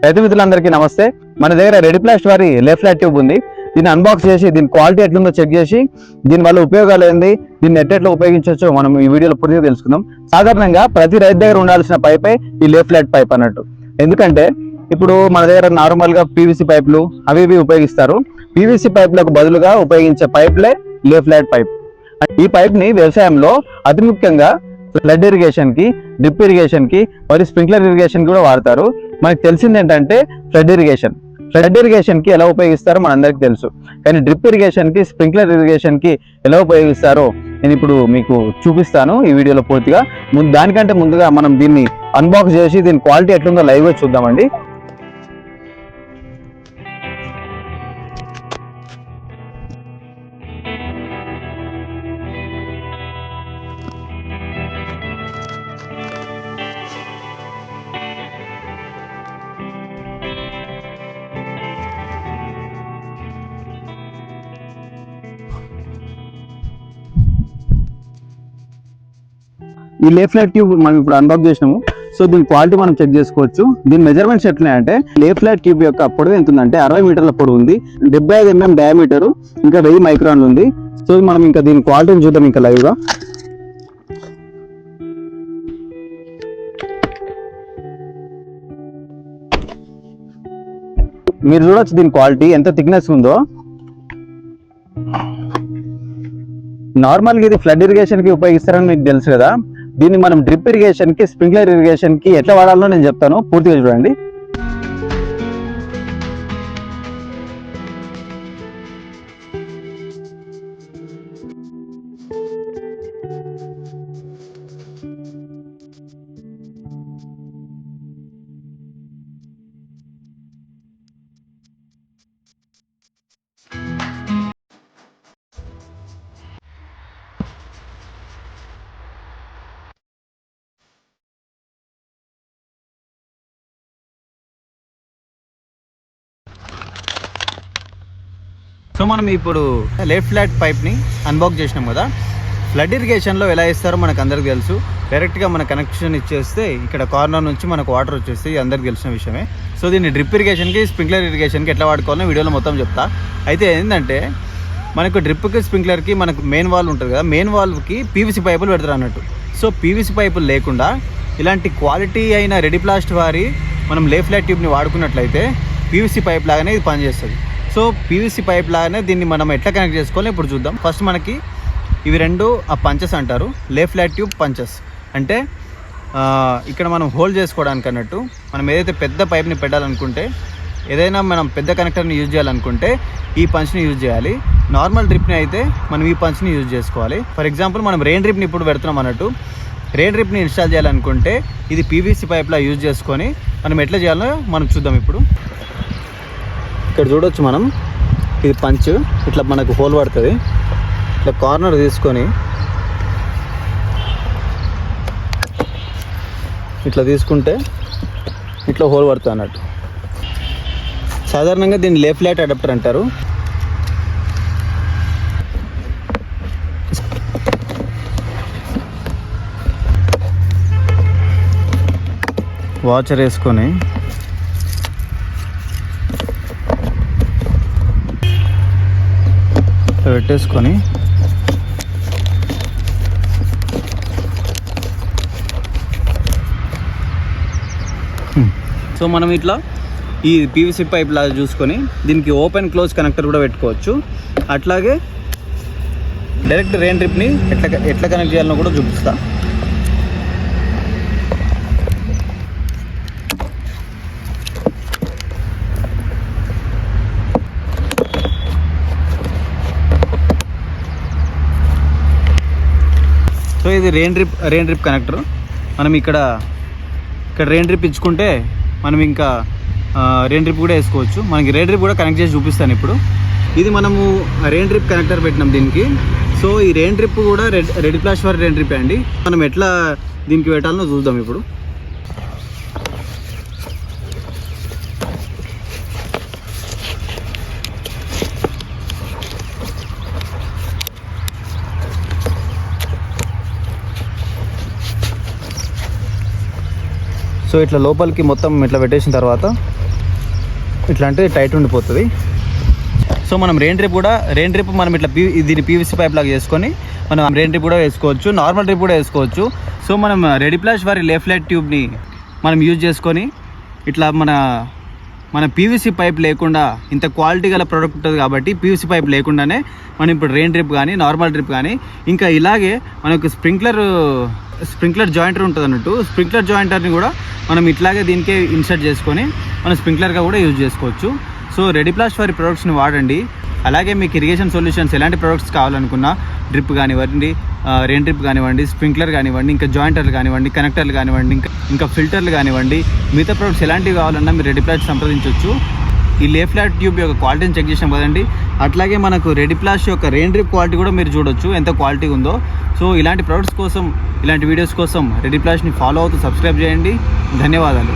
రైతు మిత్రులందరికీ నమస్తే. మన దగ్గర రెడిప్లాస్ట్ వారి లే ఫ్లాట్ ట్యూబ్ ఉంది. దీన్ని అన్బాక్స్ చేసి దీని క్వాలిటీ ఎట్లుందో చెక్ చేసి దీని వల్ల ఉపయోగాలు ఏంది, దీన్ని ఎట్లా ఉపయోగించవచ్చో మనం ఈ వీడియోలో పూర్తిగా తెలుసుకుందాం. సాధారణంగా ప్రతి రైతు దగ్గర ఉండాల్సిన పైపే ఈ లే ఫ్లాట్ పైప్ అన్నట్టు. ఎందుకంటే ఇప్పుడు మన దగ్గర నార్మల్ గా పీవీసీ పైపులు అవి ఉపయోగిస్తారు. పీవీసీ పైపులకు బదులుగా ఉపయోగించే పైప్లే లే ఫ్లాట్ పైప్. ఈ పైప్ ని వ్యవసాయంలో అతి ముఖ్యంగా ఫ్లడ్ ఇరిగేషన్ కి, డ్రిప్ ఇరిగేషన్ కి మరియు స్ప్రింక్లర్ ఇరిగేషన్ కూడా వాడతారు. మనకు తెలిసింది ఏంటంటే ఫ్లడ్ ఇరిగేషన్ కి ఎలా ఉపయోగిస్తారో మనందరికీ తెలుసు. కానీ డ్రిప్ ఇరిగేషన్ కి, స్ప్రింక్లర్ ఇరిగేషన్ కి ఎలా ఉపయోగిస్తారో నేను ఇప్పుడు మీకు చూపిస్తాను ఈ వీడియోలో పూర్తిగా. దానికంటే ముందుగా మనం దీన్ని అన్బాక్స్ చేసి దీని క్వాలిటీ ఎట్లుందో లైవ్ గా చూద్దామండి. ఈ లే ఫ్లాట్ ట్యూబ్ మనం ఇప్పుడు అన్బాక్స్ చేసినాము. సో దీని క్వాలిటీ మనం చెక్ చేసుకోవచ్చు. దీని మెజర్మెంట్స్ ఎట్లున్నాయంటే, లే ఫ్లాట్ ట్యూబ్ యొక్క పొడవు ఎంత ఉందంటే 60 మీటర్ల పొడవు ఉంది, 75 mm డయామీటర్, ఇంకా 1000 మైక్రాన్లు ఉంది. సో మనం ఇంకా దీని క్వాలిటీని చూద్దాం ఇంకా లైవ్ గా. మీరు చూడొచ్చు దీని క్వాలిటీ ఎంత థిక్నెస్ ఉందో. నార్మల్గా ఇది ఫ్లడ్ ఇరిగేషన్ కి ఉపయోగిస్తారని మీకు తెలుసు కదా. దీన్ని మనం డ్రిప్ ఇరిగేషన్ కి, స్ప్రింక్లర్ ఇరిగేషన్ కి ఎట్లా వాడాలో నేను చెప్తాను, పూర్తిగా చూడండి. సో మనం ఇప్పుడు లే ఫ్లాట్ పైప్ని అన్బాక్స్ చేసినాం కదా. ఫ్లడ్ ఇరిగేషన్లో ఎలా ఇస్తారో మనకు అందరికీ తెలుసు. డైరెక్ట్గా మన కనెక్షన్ ఇచ్చేస్తే ఇక్కడ కార్నర్ నుంచి మనకు వాటర్ వచ్చేస్తే అందరికి తెలిసిన విషయమే. సో దీన్ని డ్రిప్ ఇరిగేషన్కి, స్ప్రింక్లర్ ఇరిగేషన్కి ఎట్లా వాడుకోవాలో వీడియోలో మొత్తం చెప్తా. అయితే ఏంటంటే మనకు డ్రిప్కి, స్ప్రింక్లర్కి మనకు మెయిన్ వాల్వ్ ఉంటుంది కదా, మెయిన్ వాల్వ్కి పీవీసీ పైపులు పెడతారు అన్నట్టు. సో పీవీసీ పైపులు లేకుండా ఇలాంటి క్వాలిటీ అయిన రెడిప్లాస్ట్ వారి మనం లే ఫ్లాట్ ట్యూబ్ని వాడుకున్నట్లయితే పీవీసీ పైప్ లాగానే ఇది పనిచేస్తుంది. సో పీవీసీ పైప్ లాగానే దీన్ని మనం ఎట్లా కనెక్ట్ చేసుకోవాలో ఇప్పుడు చూద్దాం. ఫస్ట్ మనకి ఇవి రెండు ఆ పంచెస్ అంటారు, లే ఫ్లాట్ ట్యూబ్ పంచెస్. అంటే ఇక్కడ మనం హోల్డ్ చేసుకోవడానికి అన్నట్టు. మనం ఏదైతే పెద్ద పైప్ని పెట్టాలనుకుంటే, ఏదైనా మనం పెద్ద కనెక్టర్ని యూజ్ చేయాలనుకుంటే ఈ పంచ్ని యూజ్ చేయాలి. నార్మల్ డ్రిప్ని అయితే మనం ఈ పంచ్ని యూజ్ చేసుకోవాలి. ఫర్ ఎగ్జాంపుల్ మనం రెయిన్ డ్రిప్ని ఇప్పుడు పెడుతున్నాం అన్నట్టు. రెయిన్ డ్రిప్ని ఇన్స్టాల్ చేయాలనుకుంటే ఇది పీవీసీ పైప్లా యూజ్ చేసుకొని మనం ఎట్లా చేయాలో మనం చూద్దాం ఇప్పుడు. ఇక్కడ చూడొచ్చు మనం, ఇది పంచ్. ఇట్లా మనకు హోల్ పడుతుంది. ఇట్లా కార్నర్ తీసుకొని ఇట్లా తీసుకుంటే ఇట్లా హోల్ పడుతుంది అన్నట్టు. సాధారణంగా దీన్ని లే ఫ్లాట్ అడాప్టర్ అంటారు. వాచర్ వేసుకొని పెట్టేసుకొని సో మనం ఇట్లా ఈ పీవీసీ పైప్ లాగా చూసుకొని దీనికి ఓపెన్ క్లోజ్ కనెక్టర్ కూడా పెట్టుకోవచ్చు. అట్లాగే డైరెక్ట్ రెయిన్ డ్రిప్ని ఎట్లా కనెక్ట్ చేయాలో కూడా చూపిస్తా. సో ఇది రెయిన్ డ్రిప్ కనెక్టర్. మనం ఇక్కడ రెయిన్ డ్రిప్ ఇచ్చుకుంటే మనం ఇంకా రెయిన్ డ్రిప్ కూడా వేసుకోవచ్చు. మనకి రెయిన్ డ్రిప్ కూడా కనెక్ట్ చేసి చూపిస్తాను ఇప్పుడు. ఇది మనము రెయిన్ డ్రిప్ కనెక్టర్ పెట్టినాం దీనికి. సో ఈ రెయిన్ డ్రిప్ కూడా రెడిప్లాస్ట్ వారి రెయిన్ డ్రిప్ అండి. మనం ఎట్లా దీనికి పెట్టాలో చూద్దాం ఇప్పుడు. సో ఇట్లా లోపలికి మొత్తం ఇట్లా పెట్టేసిన తర్వాత ఇట్లా అంటే టైట్ ఉండిపోతుంది. సో మనం రెయిన్ డ్రిప్ మనం ఇట్లా దీన్ని పీవీసీ పైప్ లాగా చేసుకొని మనం రెయిన్ డ్రిప్ కూడా వేసుకోవచ్చు, నార్మల్ డ్రిప్ కూడా వేసుకోవచ్చు. సో మనం రెడిప్లాష్ వారి లే ఫ్లాట్ ట్యూబ్ని మనం యూజ్ చేసుకొని ఇట్లా మన పీవీసీ పైప్ లేకుండా ఇంత క్వాలిటీ గల ప్రోడక్ట్ ఉంటుంది కాబట్టి పీవీసీ పైప్ లేకుండానే మనం ఇప్పుడు రెయిన్ డ్రిప్ కానీ నార్మల్ డ్రిప్ కానీ ఇంకా ఇలాగే మనకు స్ప్రింక్లర్ జాయింటర్ ఉంటుంది అన్నట్టు. స్ప్రింక్లర్ జాయింటర్ని కూడా మనం ఇట్లాగే దీనికే ఇన్సర్ట్ చేసుకొని మనం స్ప్రింక్లర్గా కూడా యూజ్ చేసుకోవచ్చు. సో రెడిప్లాష్ వారి ప్రొడక్ట్స్ని వాడండి. అలాగే మీకు ఇరిగేషన్ సొల్యూషన్స్ ఎలాంటి ప్రొడక్ట్స్ కావాలనుకున్నా డ్రిప్ కానివ్వండి, రెయిన్ డ్రిప్ కానివ్వండి, స్ప్రింక్లర్ కానివ్వండి, ఇంకా జాయింటర్లు కానివ్వండి, కనెక్టర్లు కానివ్వండి, ఇంకా ఫిల్టర్లు కానివ్వండి, మిగతా ప్రొడక్ట్స్ ఎలాంటివి కావాలన్నా మీరు రెడిప్లాష్ సంప్రదించవచ్చు. ఈ లే ఫ్లాట్ ట్యూబ్ యొక్క క్వాలిటీని చెక్ చేసాం కదండి, అట్లాగే మనకు రెడిప్లాష్ యొక్క రెయిన్ డ్రిప్ క్వాలిటీ కూడా మీరు చూడొచ్చు ఎంత క్వాలిటీ ఉందో. సో ఇలాంటి ప్రొడక్ట్స్ కోసం, ఇలాంటి వీడియోస్ కోసం రెడిప్లాష్ని ఫాలో అవుతూ సబ్స్క్రైబ్ చేయండి. ధన్యవాదాలు.